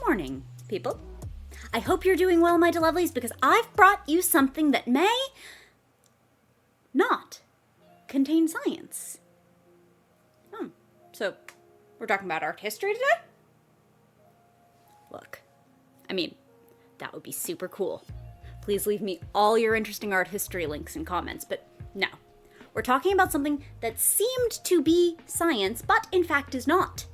morning, people. I hope you're doing well, my delovelies, because I've brought you something that may not contain science. So we're talking about art history today? Look, that would be super cool. Please leave me all your interesting art history links and comments, but no. We're talking about something that seemed to be science, but in fact is not.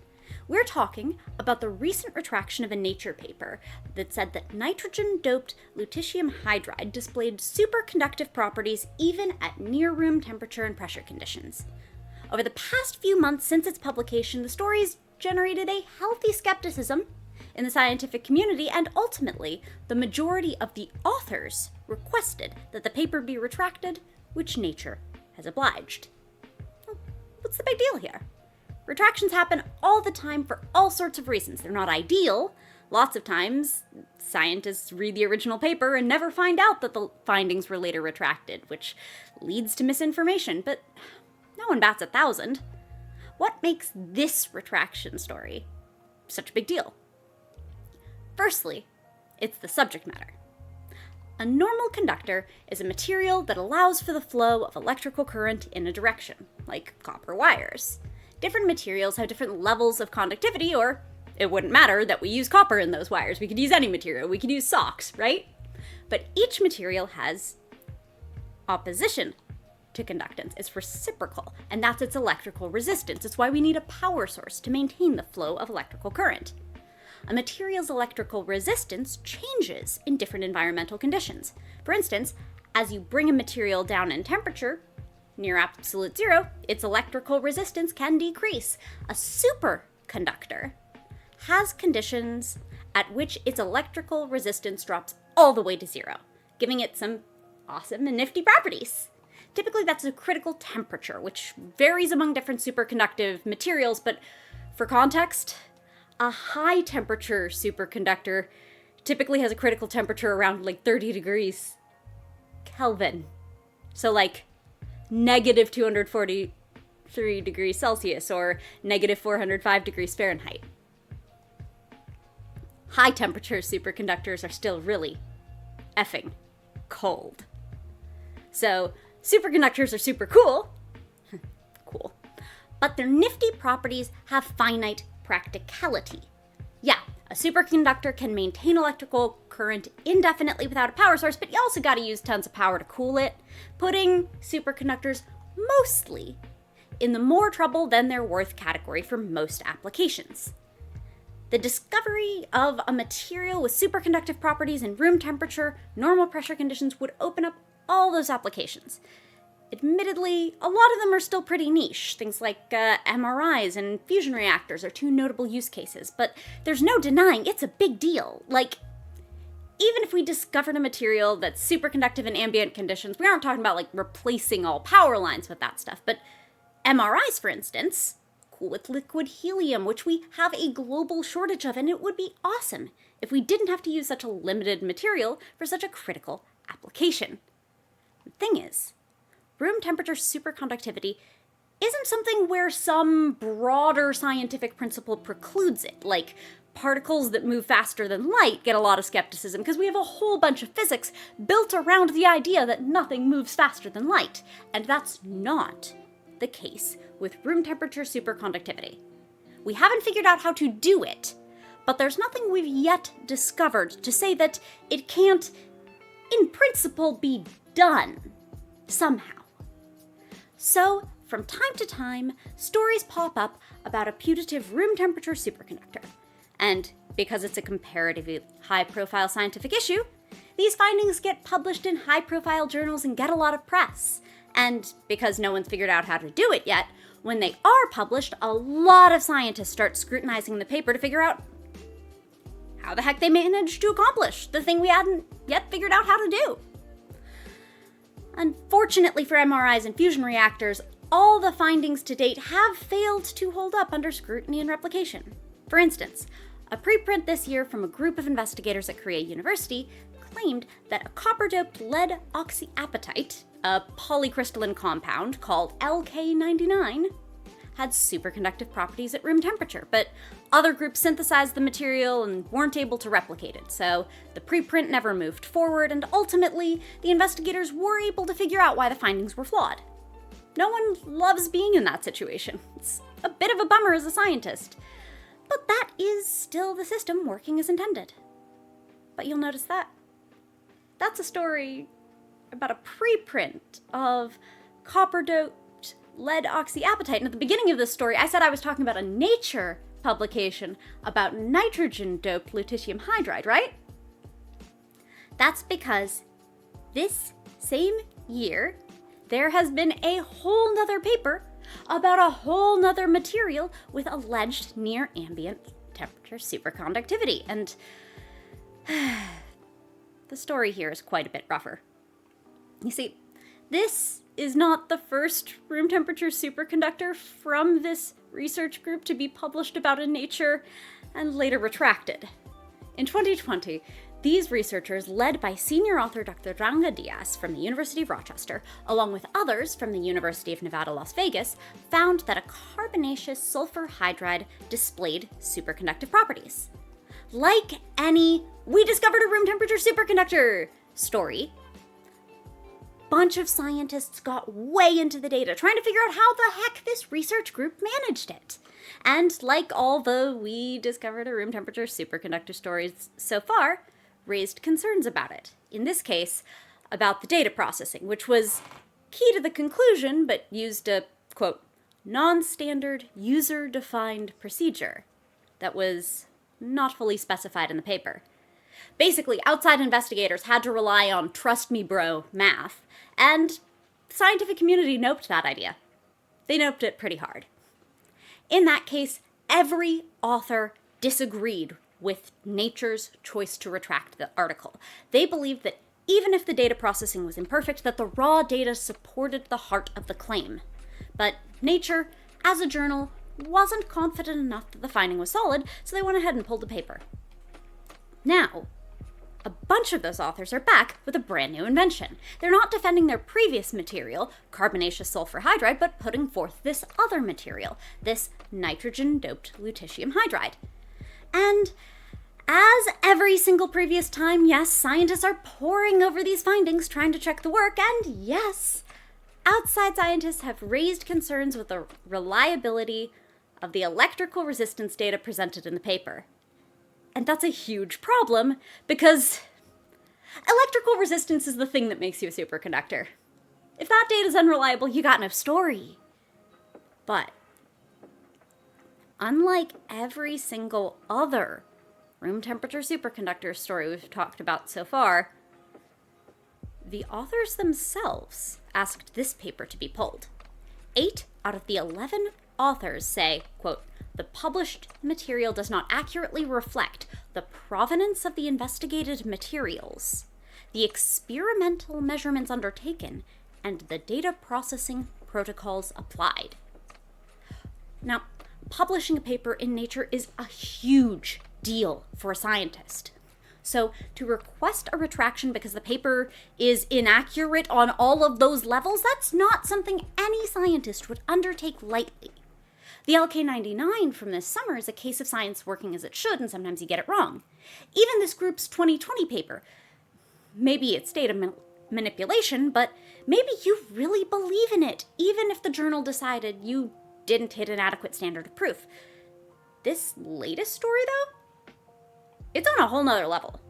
We're talking about the recent retraction of a Nature paper that said that nitrogen-doped lutetium hydride displayed superconductive properties even at near-room temperature and pressure conditions. Over the past few months since its publication, the story's generated a healthy skepticism in the scientific community, and ultimately, the majority of the authors requested that the paper be retracted, which Nature has obliged. What's the big deal here? Retractions happen all the time for all sorts of reasons. They're not ideal. Lots of times, scientists read the original paper and never find out that the findings were later retracted, which leads to misinformation, but no one bats 1,000. What makes this retraction story such a big deal? Firstly, it's the subject matter. A normal conductor is a material that allows for the flow of electrical current in a direction, like copper wires. Different materials have different levels of conductivity, or it wouldn't matter that we use copper in those wires. We could use any material. We could use socks, right? But each material has opposition to conductance. It's reciprocal, and that's its electrical resistance. It's why we need a power source to maintain the flow of electrical current. A material's electrical resistance changes in different environmental conditions. For instance, as you bring a material down in temperature, near absolute zero, its electrical resistance can decrease. A superconductor has conditions at which its electrical resistance drops all the way to zero, giving it some awesome and nifty properties. Typically, that's a critical temperature, which varies among different superconductive materials, but for context, a high-temperature superconductor typically has a critical temperature around 30 degrees Kelvin. So negative 243 degrees Celsius or negative 405 degrees Fahrenheit. High-temperature superconductors are still really effing cold. So superconductors are super cool. Cool. But their nifty properties have finite practicality. Yeah, a superconductor can maintain electrical current indefinitely without a power source, but you also gotta use tons of power to cool it, putting superconductors mostly in the more trouble than they're worth category for most applications. The discovery of a material with superconductive properties in room temperature, normal pressure conditions would open up all those applications. Admittedly, a lot of them are still pretty niche. Things like MRIs and fusion reactors are two notable use cases, but there's no denying it's a big deal. Even if we discovered a material that's superconductive in ambient conditions, we aren't talking about replacing all power lines with that stuff, but MRIs, for instance, cool with liquid helium, which we have a global shortage of, and it would be awesome if we didn't have to use such a limited material for such a critical application. The thing is, room temperature superconductivity isn't something where some broader scientific principle precludes it, like particles that move faster than light get a lot of skepticism because we have a whole bunch of physics built around the idea that nothing moves faster than light, and that's not the case with room temperature superconductivity. We haven't figured out how to do it, but there's nothing we've yet discovered to say that it can't, in principle, be done somehow. So, from time to time, stories pop up about a putative room temperature superconductor. And because it's a comparatively high-profile scientific issue, these findings get published in high-profile journals and get a lot of press. And because no one's figured out how to do it yet, when they are published, a lot of scientists start scrutinizing the paper to figure out how the heck they managed to accomplish the thing we hadn't yet figured out how to do. Unfortunately for MRIs and fusion reactors, all the findings to date have failed to hold up under scrutiny and replication. For instance, a preprint this year from a group of investigators at Korea University claimed that a copper-doped lead oxyapatite, a polycrystalline compound called LK99, had superconductive properties at room temperature, but other groups synthesized the material and weren't able to replicate it, so the preprint never moved forward, and ultimately, the investigators were able to figure out why the findings were flawed. No one loves being in that situation. It's a bit of a bummer as a scientist, but that is still the system working as intended. But you'll notice that's a story about a preprint of copper-doped lead oxyapatite. And at the beginning of this story, I said I was talking about a Nature publication about nitrogen-doped lutetium hydride, right? That's because this same year, there has been a whole nother paper about a whole nother material with alleged near ambient temperature superconductivity. And the story here is quite a bit rougher. You see, this is not the first room temperature superconductor from this research group to be published about in Nature and later retracted. In 2020, these researchers, led by senior author Dr. Ranga Diaz from the University of Rochester, along with others from the University of Nevada, Las Vegas, found that a carbonaceous sulfur hydride displayed superconductive properties. Like any "we discovered a room temperature superconductor" story, bunch of scientists got way into the data, trying to figure out how the heck this research group managed it. And like all the "we discovered a room temperature superconductor" stories so far, raised concerns about it. In this case, about the data processing, which was key to the conclusion, but used a, quote, non-standard user-defined procedure that was not fully specified in the paper. Basically, outside investigators had to rely on trust me bro math, and the scientific community noped that idea. They noped it pretty hard. In that case, every author disagreed with Nature's choice to retract the article. They believed that even if the data processing was imperfect, that the raw data supported the heart of the claim. But Nature, as a journal, wasn't confident enough that the finding was solid, so they went ahead and pulled the paper. Now, a bunch of those authors are back with a brand new invention. They're not defending their previous material, carbonaceous sulfur hydride, but putting forth this other material, this nitrogen-doped lutetium hydride. And as every single previous time, yes, scientists are poring over these findings, trying to check the work, and yes, outside scientists have raised concerns with the reliability of the electrical resistance data presented in the paper. And that's a huge problem, because electrical resistance is the thing that makes you a superconductor. If that data is unreliable, you got no story. But unlike every single other room temperature superconductor story we've talked about so far, the authors themselves asked this paper to be pulled. 8 out of the 11 authors say, quote, "The published material does not accurately reflect the provenance of the investigated materials, the experimental measurements undertaken, and the data processing protocols applied." Now, publishing a paper in Nature is a huge deal for a scientist. So to request a retraction because the paper is inaccurate on all of those levels, that's not something any scientist would undertake lightly. The LK99 from this summer is a case of science working as it should, and sometimes you get it wrong. Even this group's 2020 paper, maybe it's data manipulation, but maybe you really believe in it, even if the journal decided you didn't hit an adequate standard of proof. This latest story, though, it's on a whole nother level.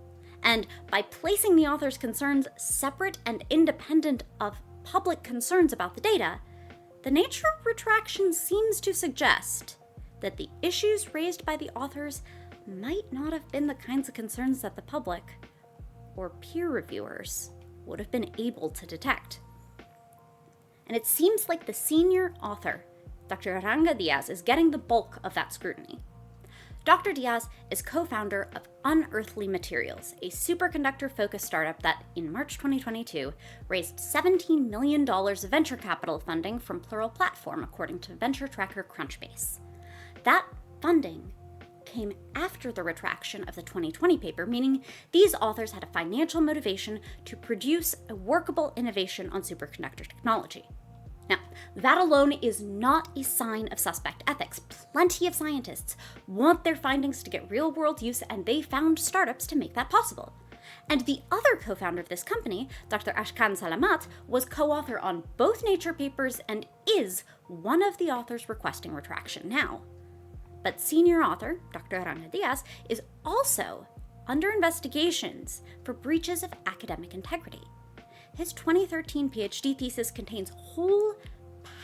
And by placing the author's concerns separate and independent of public concerns about the data, the Nature retraction seems to suggest that the issues raised by the authors might not have been the kinds of concerns that the public or peer reviewers would have been able to detect. And it seems like the senior author, Dr. Ranga Diaz, is getting the bulk of that scrutiny. Dr. Diaz is co-founder of Unearthly Materials, a superconductor-focused startup that, in March 2022, raised $17 million of venture capital funding from Plural Platform, according to venture tracker Crunchbase. That funding came after the retraction of the 2020 paper, meaning these authors had a financial motivation to produce a workable innovation on superconductor technology. Now, that alone is not a sign of suspect ethics. Plenty of scientists want their findings to get real-world use, and they found startups to make that possible. And the other co-founder of this company, Dr. Ashkan Salamat, was co-author on both Nature papers and is one of the authors requesting retraction now. But senior author, Dr. Rana Diaz, is also under investigations for breaches of academic integrity. His 2013 PhD thesis contains whole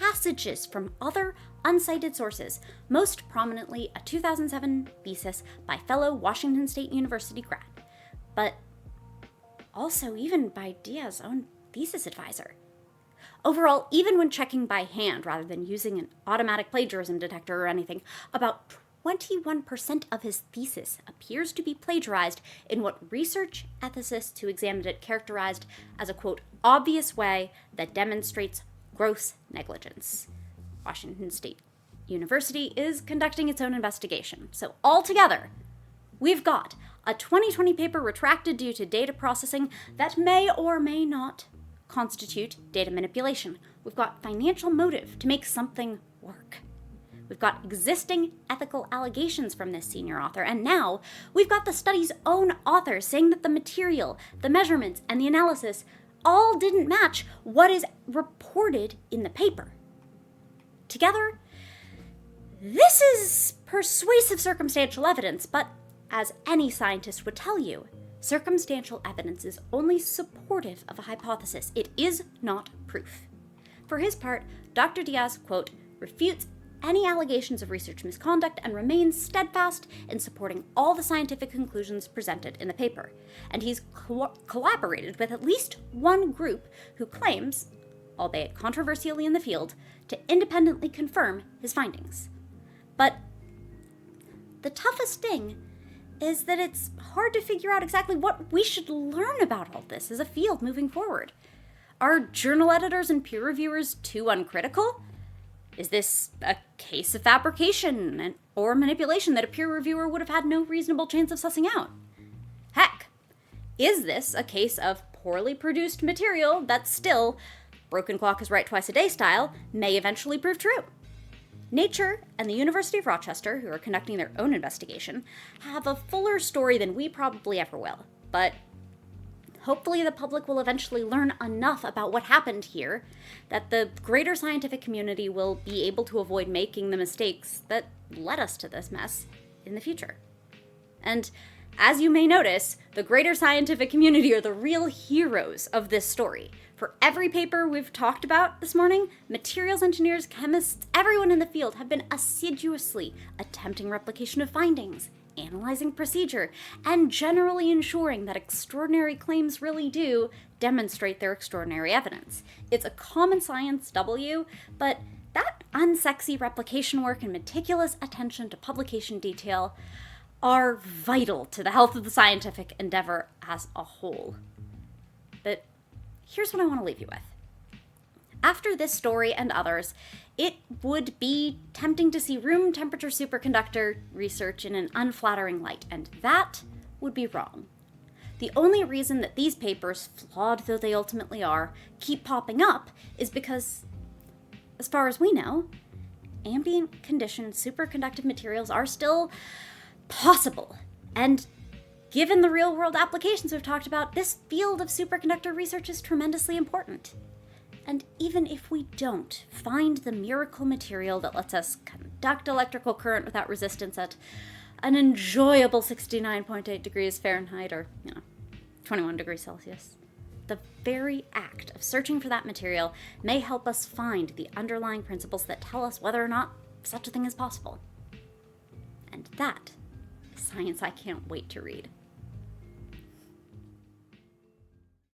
passages from other uncited sources, most prominently a 2007 thesis by fellow Washington State University grad, but also even by Diaz's own thesis advisor. Overall, even when checking by hand rather than using an automatic plagiarism detector or anything, about 21% of his thesis appears to be plagiarized in what research ethicists who examined it characterized as a, quote, obvious way that demonstrates gross negligence. Washington State University is conducting its own investigation. So altogether, we've got a 2020 paper retracted due to data processing that may or may not constitute data manipulation. We've got financial motive to make something work. We've got existing ethical allegations from this senior author, and now we've got the study's own author saying that the material, the measurements, and the analysis all didn't match what is reported in the paper. Together, this is persuasive circumstantial evidence, but as any scientist would tell you, circumstantial evidence is only supportive of a hypothesis. It is not proof. For his part, Dr. Diaz, quote, refutes any allegations of research misconduct and remains steadfast in supporting all the scientific conclusions presented in the paper. And he's collaborated with at least one group who claims, albeit controversially in the field, to independently confirm his findings. But the toughest thing is that it's hard to figure out exactly what we should learn about all this as a field moving forward. Are journal editors and peer reviewers too uncritical? Is this a case of fabrication or manipulation that a peer reviewer would have had no reasonable chance of sussing out? Heck, is this a case of poorly produced material that still, broken clock is right twice a day style, may eventually prove true? Nature and the University of Rochester, who are conducting their own investigation, have a fuller story than we probably ever will, but hopefully the public will eventually learn enough about what happened here that the greater scientific community will be able to avoid making the mistakes that led us to this mess in the future. And as you may notice, the greater scientific community are the real heroes of this story. For every paper we've talked about this morning, materials engineers, chemists, everyone in the field have been assiduously attempting replication of findings, analyzing procedure, and generally ensuring that extraordinary claims really do demonstrate their extraordinary evidence. It's a common science W, but that unsexy replication work and meticulous attention to publication detail are vital to the health of the scientific endeavor as a whole. But here's what I want to leave you with. After this story and others, it would be tempting to see room temperature superconductor research in an unflattering light, and that would be wrong. The only reason that these papers, flawed though they ultimately are, keep popping up is because, as far as we know, ambient condition superconductive materials are still possible. And given the real-world applications we've talked about, this field of superconductor research is tremendously important. And even if we don't find the miracle material that lets us conduct electrical current without resistance at an enjoyable 69.8 degrees Fahrenheit or, 21 degrees Celsius, the very act of searching for that material may help us find the underlying principles that tell us whether or not such a thing is possible. And that is science I can't wait to read.